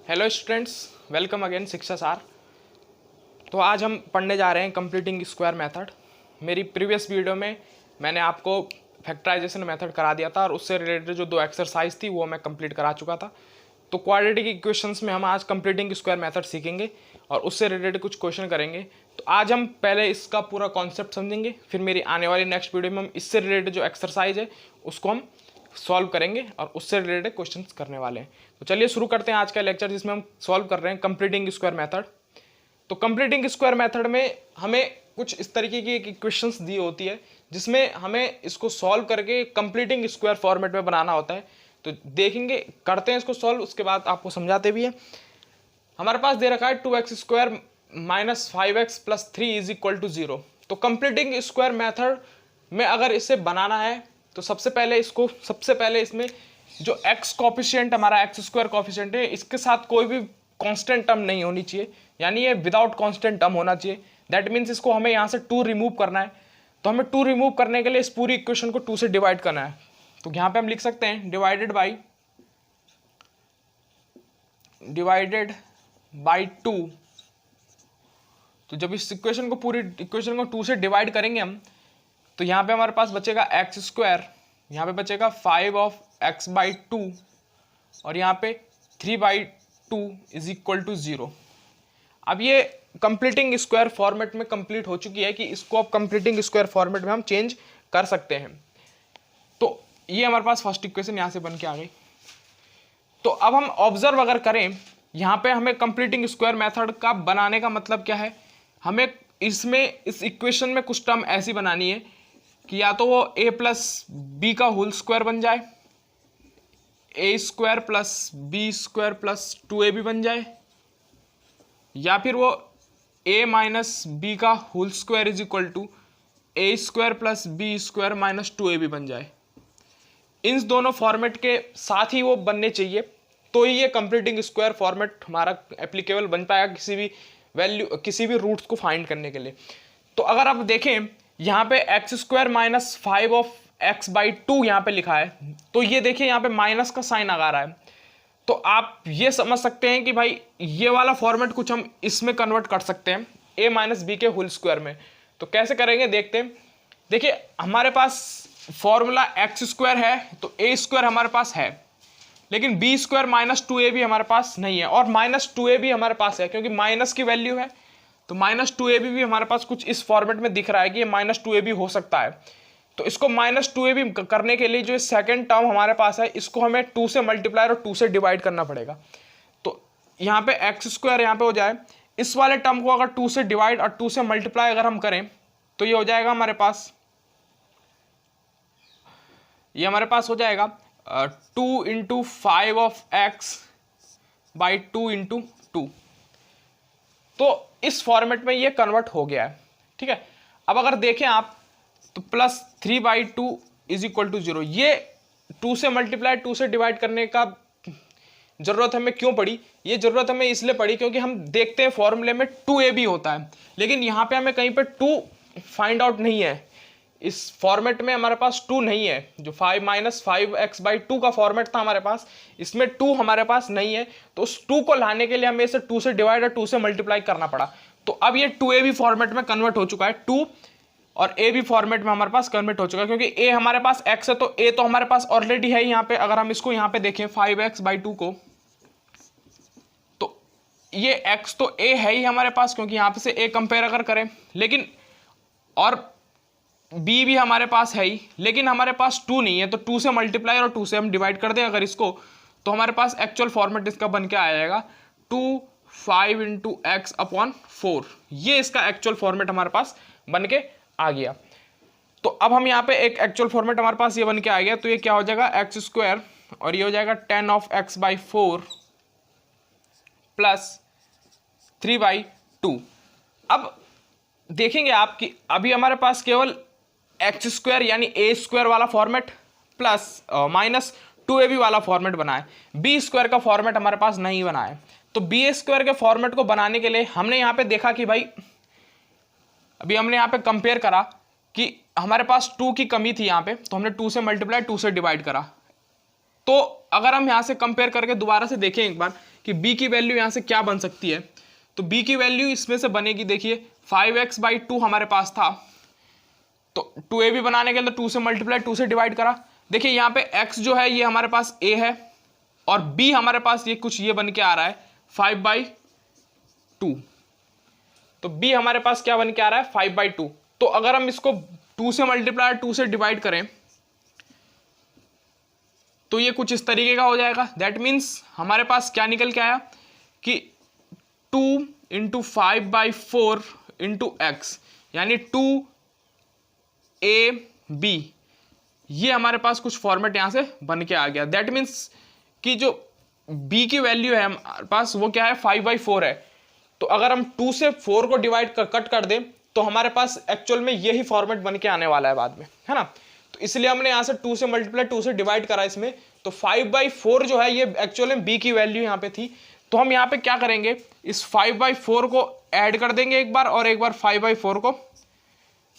Hello students, welcome again शिक्षा सार। तो आज हम पढ़ने जा रहे हैं कंप्लीटिंग स्क्वायर मेथड। मेरी प्रीवियस वीडियो में मैंने आपको फैक्टराइजेशन मेथड करा दिया था और उससे रिलेटेड जो 2 एक्सरसाइज थी वो मैं कंप्लीट करा चुका था। तो क्वाड्रेटिक इक्वेशंस में हम आज कंप्लीटिंग स्क्वायर मेथड सीखेंगे और उससे रिलेटेड कुछ क्वेश्चन करेंगे। तो आज हम पहले इसका पूरा कॉन्सेप्ट समझेंगे, फिर मेरी आने वाली नेक्स्ट वीडियो में हम इससे रिलेटेड जो एक्सरसाइज है उसको हम सॉल्व करेंगे और उससे रिलेटेड क्वेश्चंस करने वाले हैं। तो चलिए शुरू करते हैं आज का लेक्चर, जिसमें हम सॉल्व कर रहे हैं कंप्लीटिंग स्क्वायर मेथड। तो कंप्लीटिंग स्क्वायर मेथड में हमें कुछ इस तरीके की एक इक्वेशंस दी होती है जिसमें हमें इसको सॉल्व करके कंप्लीटिंग स्क्वायर फॉर्मेट में बनाना होता है। तो देखेंगे, करते हैं इसको सॉल्व, उसके बाद आपको समझाते भी हैं। हमारे पास दे रखा है 2x² - 5x + 3 = 0। तो कंप्लीटिंग स्क्वायर मेथड में अगर इसे बनाना है तो सबसे पहले इसमें जो x कॉफिशिएंट हमारा x² कॉफिशिएंट है, इसके साथ कोई भी कांस्टेंट टर्म नहीं होनी चाहिए, यानी ये विदाउट कांस्टेंट टर्म होना चाहिए। दैट मीन्स इसको हमें यहाँ से 2 रिमूव करना है। तो हमें 2 रिमूव करने के लिए इस पूरी इक्वेशन को 2 से डिवाइड करना है। तो यहाँ पे हम लिख सकते हैं डिवाइडेड बाई 2। तो जब इस इक्वेशन को पूरी इक्वेशन को 2 से डिवाइड करेंगे हम, तो यहाँ पे हमारे पास बचेगा x², यहाँ पे बचेगा 5(x/2) और यहाँ पे 3/2 = 0। अब ये कंप्लीटिंग स्क्वायर फॉर्मेट में कंप्लीट हो चुकी है कि इसको अब कंप्लीटिंग स्क्वायर फॉर्मेट में हम चेंज कर सकते हैं। तो ये हमारे पास फर्स्ट इक्वेशन यहाँ से बन के आ गई। तो अब हम ऑब्जर्व अगर करें, यहाँ पे हमें कंप्लीटिंग स्क्वायर मेथड का बनाने का मतलब क्या है, हमें इस इक्वेशन में कुछ टर्म ऐसी बनानी है कि या तो वो a + b का होल स्क्वायर बन जाए, a² + b² + 2ab बन जाए, या फिर वो a - b का whole square = a² + b² - 2ab बन जाए। इन दोनों फॉर्मेट के साथ ही वो बनने चाहिए, तो ही ये कंप्लीटिंग स्क्वायर फॉर्मेट हमारा एप्लीकेबल बन पाएगा किसी भी रूट्स को फाइंड करने के लिए। तो अगर आप देखें, यहाँ पे x² - 5(x/2) यहाँ पे लिखा है, तो ये देखिए यहाँ पे माइनस का साइन आ रहा है। तो आप ये समझ सकते हैं कि भाई ये वाला फॉर्मेट कुछ हम इसमें कन्वर्ट कर सकते हैं a - b के होल स्क्वायर में। तो कैसे करेंगे देखते हैं। देखिए हमारे पास फॉर्मूला x² है, तो a² हमारे पास है, लेकिन b² - 2ab हमारे पास नहीं है, और -2ab हमारे पास है क्योंकि माइनस की वैल्यू है। तो -2ab भी हमारे पास कुछ इस फॉर्मेट में दिख रहा है कि ये -2ab हो सकता है। तो इसको -2ab करने के लिए जो सेकंड टर्म हमारे पास है, इसको हमें 2 से मल्टीप्लाई और 2 से डिवाइड करना पड़ेगा। तो यहाँ पे x² यहाँ पे हो जाए, इस वाले टर्म को अगर 2 से डिवाइड और 2 से मल्टीप्लाई अगर हम करें तो ये हो जाएगा हमारे पास, ये हमारे पास हो जाएगा 2 × 5(x/2) × 2। तो इस फॉर्मेट में ये कन्वर्ट हो गया है, ठीक है। अब अगर देखें आप, तो +3/2 = 0। ये 2 से मल्टीप्लाई 2 से डिवाइड करने का जरूरत हमें क्यों पड़ी? ये जरूरत हमें इसलिए पड़ी क्योंकि हम देखते हैं फॉर्मूले में 2ab होता है, लेकिन यहाँ पे हमें कहीं पे 2 फाइंड आउट नहीं है। इस फॉर्मेट में हमारे पास 2 नहीं है। जो 5 - 5(x/2) का फॉर्मेट था हमारे पास, इसमें 2 हमारे पास नहीं है। तो उस 2 को लाने के लिए हमें इसे 2 से डिवाइड और 2 से मल्टीप्लाई करना पड़ा। तो अब ये 2ab फॉर्मेट में कन्वर्ट हो चुका है, 2 और ab फॉर्मेट में हमारे पास कन्वर्ट हो चुका है, क्योंकि a हमारे पास x है, तो a तो हमारे पास ऑलरेडी है यहाँ पे। अगर हम इसको यहाँ पे देखें 5(x/2) को, तो ये x तो a है ही हमारे पास, क्योंकि यहाँ पे से a कंपेयर अगर करें, लेकिन और b भी हमारे पास है ही, लेकिन हमारे पास 2 नहीं है। तो 2 से मल्टीप्लाई और 2 से हम डिवाइड कर दें अगर इसको, तो हमारे पास एक्चुअल फॉर्मेट इसका बन के आ जाएगा 2 5 × x/4। ये इसका एक्चुअल फॉर्मेट हमारे पास बन के आ गया। तो अब हम यहाँ पे एक एक्चुअल फॉर्मेट हमारे पास ये बन के आ गया। तो ये क्या हो जाएगा, x² और ये हो जाएगा 10(x/4) + 3/2। अब देखेंगे आप कि अभी हमारे पास केवल x² यानी a² वाला फॉर्मेट प्लस -2ab वाला फॉर्मेट बना है, b² का फॉर्मेट हमारे पास नहीं बना है। तो b² के फॉर्मेट को बनाने के लिए हमने यहाँ पे देखा कि भाई, अभी हमने यहाँ पे कंपेयर करा कि हमारे पास 2 की कमी थी यहाँ पे, तो हमने 2 से मल्टीप्लाई 2 से डिवाइड करा। तो अगर हम यहाँ से कंपेयर करके दोबारा से देखें एक बार कि b की वैल्यू यहाँ से क्या बन सकती है। तो b की वैल्यू इसमें से बनेगी, देखिए 5x/2 हमारे पास था, तो 2ab बनाने के लिए 2 से मल्टीप्लाई 2 से डिवाइड करा। देखिए यहाँ पे x जो है ये हमारे पास a है और b हमारे पास ये कुछ ये बन के आ रहा है 5/2। तो b हमारे पास क्या बन के आ रहा है 5/2। तो अगर हम इसको 2 से मल्टीप्लाई 2 से डिवाइड करें तो ये कुछ इस तरीके का हो जाएगा। दैट मीन्स हमारे पास क्या निकल के आया कि 2 × 5/4 × x, यानी 2ab, ये हमारे पास कुछ फॉर्मेट यहां से बन के आ गया। दैट मीन्स कि जो b की वैल्यू है हमारे पास वो क्या है 5/4 है। तो अगर हम 2 से 4 को डिवाइड कट कर दें तो हमारे पास एक्चुअल में यही फॉर्मेट बन के आने वाला है बाद में, है ना। तो इसलिए हमने यहाँ से 2 से मल्टीप्लाई 2 से डिवाइड करा इसमें। तो 5/4 जो है ये एक्चुअल में b की वैल्यू यहाँ पे थी। तो हम यहाँ पे क्या करेंगे, इस 5/4 को ऐड कर देंगे एक बार और एक बार 5/4 को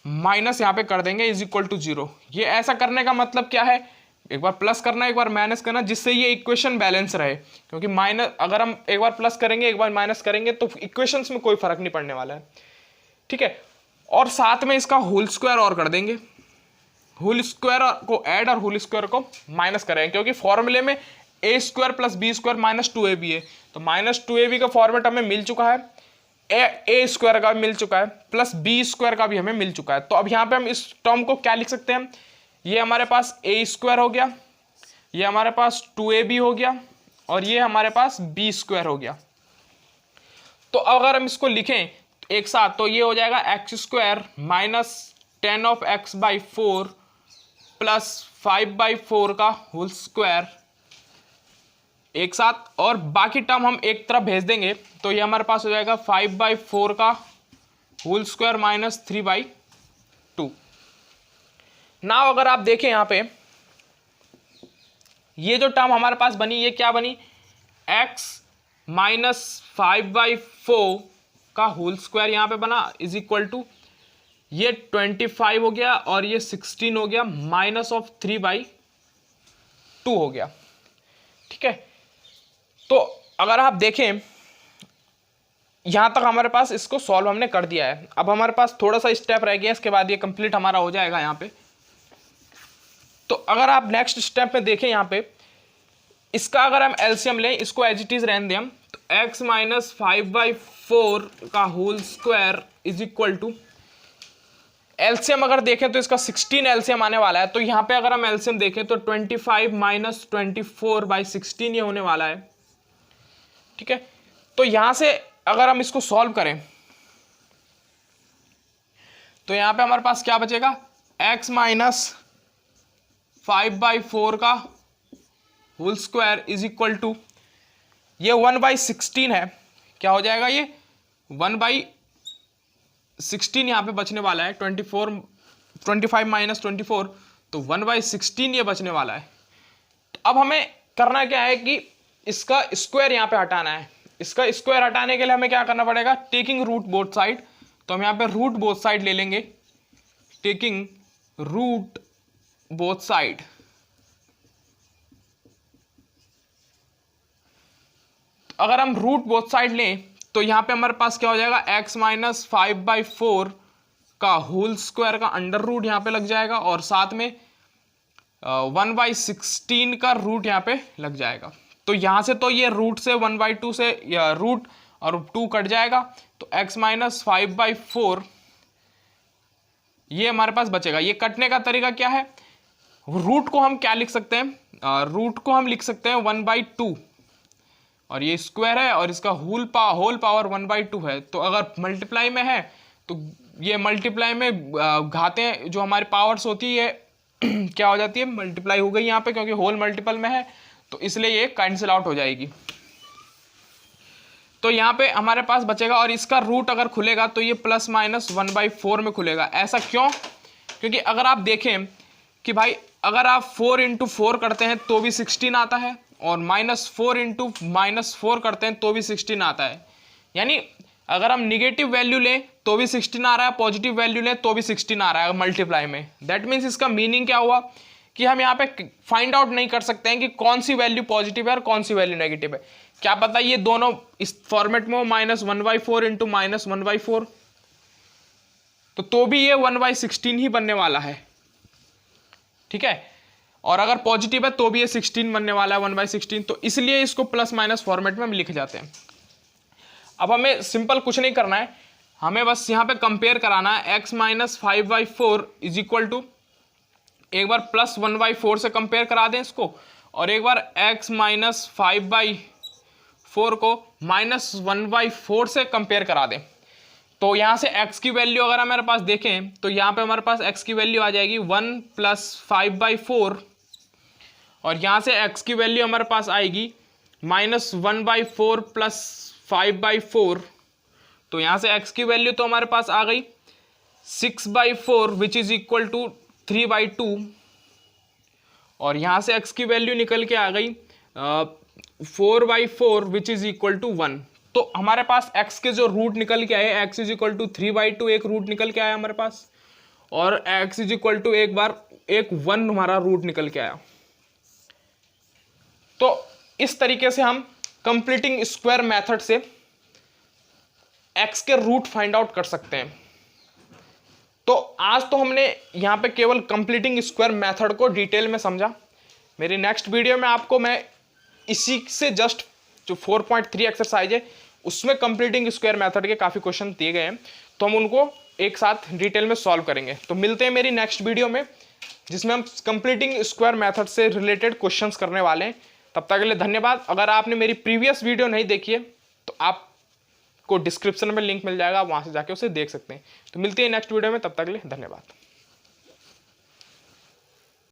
माइनस यहाँ पे कर देंगे = 0। ये ऐसा करने का मतलब क्या है, एक बार प्लस करना एक बार माइनस करना, जिससे ये इक्वेशन बैलेंस रहे। क्योंकि माइनस अगर हम एक बार प्लस करेंगे एक बार माइनस करेंगे तो इक्वेशंस में कोई फर्क नहीं पड़ने वाला है, ठीक है। और साथ में इसका होल स्क्वायर और कर देंगे, होल स्क्वायर को ऐड और होल स्क्वायर को माइनस करेंगे, क्योंकि फॉर्मूले में a² + b² - 2ab है। तो -2ab का फॉर्मेट हमें मिल चुका है, a² का मिल चुका है, प्लस b² का भी हमें मिल चुका है। तो अब यहाँ पे हम इस टर्म को क्या लिख सकते हैं, ये हमारे पास a² हो गया, ये हमारे पास 2ab हो गया और ये हमारे पास b² हो गया। तो अगर हम इसको लिखें एक साथ तो ये हो जाएगा x² - 10(x/4) + 5/4 का होल स्क्वायर एक साथ, और बाकी टर्म हम एक तरफ भेज देंगे तो ये हमारे पास हो जाएगा 5/4 का होल स्क्वायर - 3/2। नाउ अगर आप देखें यहाँ पे ये जो टर्म हमारे पास बनी ये क्या बनी, x - 5/4 का होल स्क्वायर यहाँ पे बना = ये 25 हो गया और ये 16 हो गया -3/2 हो गया, ठीक है। तो अगर आप देखें यहां तक हमारे पास इसको सॉल्व हमने कर दिया है। अब हमारे पास थोड़ा सा स्टेप रह गया, इसके बाद ये कंप्लीट हमारा हो जाएगा यहाँ पे। तो अगर आप नेक्स्ट स्टेप में देखें यहाँ पे इसका अगर हम एलसीएम लें, इसको एज इट इज रहने दें हम, तो x - 5/4 का होल स्क्वायर = एलसीएम अगर देखें तो इसका 16 एलसीएम आने वाला है। तो यहाँ पे अगर हम एलसीएम देखें तो 25 - 24/16 ये होने वाला है, ठीक है। तो यहां से अगर हम इसको सॉल्व करें तो यहां पे हमारे पास क्या बचेगा, x - 5/4 का होल स्क्वायर = ये 1/16 है, क्या हो जाएगा ये 1/16 यहाँ पे बचने वाला है। 25 - 24 तो 1/16 ये बचने वाला है। तो अब हमें करना क्या है कि इसका स्क्वायर यहाँ पे हटाना है। इसका स्क्वायर हटाने के लिए हमें क्या करना पड़ेगा, टेकिंग रूट बोथ साइड। तो हम यहाँ पे रूट बोथ साइड ले लेंगे, टेकिंग रूट बोथ साइड। अगर हम रूट बोथ साइड लें तो यहाँ पे हमारे पास क्या हो जाएगा, x - 5/4 का होल स्क्वायर का अंडर रूट यहाँ पे लग जाएगा और साथ में 1/16 का रूट यहाँ पे लग जाएगा। तो यहाँ से तो ये रूट से 1/2 से या रूट और 2 कट जाएगा, तो x - 5/4 ये हमारे पास बचेगा। ये कटने का तरीका क्या है, रूट को हम क्या लिख सकते हैं, रूट को हम लिख सकते हैं 1/2 और ये स्क्वायर है और इसका होल पावर 1/2 है। तो अगर मल्टीप्लाई में है तो ये मल्टीप्लाई में घातें जो हमारी पावर्स होती है क्या हो जाती है, मल्टीप्लाई हो गई यहाँ पे, क्योंकि होल मल्टीपल में है तो इसलिए ये कैंसिल आउट हो जाएगी। तो यहाँ पे हमारे पास बचेगा और इसका रूट अगर खुलेगा तो ये ±1/4 में खुलेगा। ऐसा क्यों, क्योंकि अगर आप देखें कि भाई अगर आप 4 × 4 करते हैं तो भी 16 आता है और -4 × -4 करते हैं तो भी 16 आता है। यानी अगर हम निगेटिव वैल्यू लें तो भी 16 आ रहा है, पॉजिटिव वैल्यू लें तो भी 16 आ रहा है मल्टीप्लाई में। दैट मीन्स इसका मीनिंग क्या हुआ कि हम यहाँ पे फाइंड आउट नहीं कर सकते हैं कि कौन सी वैल्यू पॉजिटिव है और कौन सी वैल्यू नेगेटिव है। क्या पता ये दोनों इस फॉर्मेट में हो, -1/4 इंटू -1/4, तो भी ये 1/16 ही बनने वाला है, ठीक है। और अगर पॉजिटिव है तो भी ये 16 बनने वाला है, 1/16, तो इसलिए इसको प्लस माइनस फॉर्मेट में हम लिख जाते हैं। अब हमें सिंपल कुछ नहीं करना है, हमें बस यहाँ पे कंपेयर कराना है। x - 5/4 इज इक्वल टू, एक बार प्लस 1/4 से कंपेयर करा दें इसको, और एक बार x - 5/4 को -1/4 से कंपेयर करा दें। तो यहाँ से x की वैल्यू अगर हमारे पास देखें तो यहाँ पे हमारे पास x की वैल्यू आ जाएगी 1 + 5/4, और यहाँ से x की वैल्यू हमारे पास आएगी -1/4 + 5/4। तो यहाँ से x की वैल्यू तो हमारे पास आ गई 6/4 विच इज इक्वल टू 3/2, और यहाँ से x की वैल्यू निकल के आ गई 4/4 विच इज इक्वल टू 1। तो हमारे पास x के जो रूट निकल के आए, x इज इक्वल टू 3/2 एक रूट निकल के आया हमारे पास, और x इज इक्वल टू एक 1 हमारा रूट निकल के आया। तो इस तरीके से हम कंप्लीटिंग स्क्वायर मेथड से x के रूट फाइंड आउट कर सकते हैं। तो आज तो हमने यहाँ पे केवल कंप्लीटिंग स्क्वायर मेथड को डिटेल में समझा। मेरी नेक्स्ट वीडियो में आपको मैं इसी से जस्ट जो 4.3 एक्सरसाइज है उसमें कंप्लीटिंग स्क्वायर मेथड के काफ़ी क्वेश्चन दिए गए हैं, तो हम उनको एक साथ डिटेल में सॉल्व करेंगे। तो मिलते हैं मेरी नेक्स्ट वीडियो में, जिसमें हम कंप्लीटिंग स्क्वायर मेथड से रिलेटेड क्वेश्चंस करने वाले हैं। तब तक के लिए धन्यवाद। अगर आपने मेरी प्रीवियस वीडियो नहीं देखी है तो आपको डिस्क्रिप्शन में लिंक मिल जाएगा, वहाँ से जाके उसे देख सकते हैं। तो मिलते हैं नेक्स्ट वीडियो में, तब तक के लिए धन्यवाद।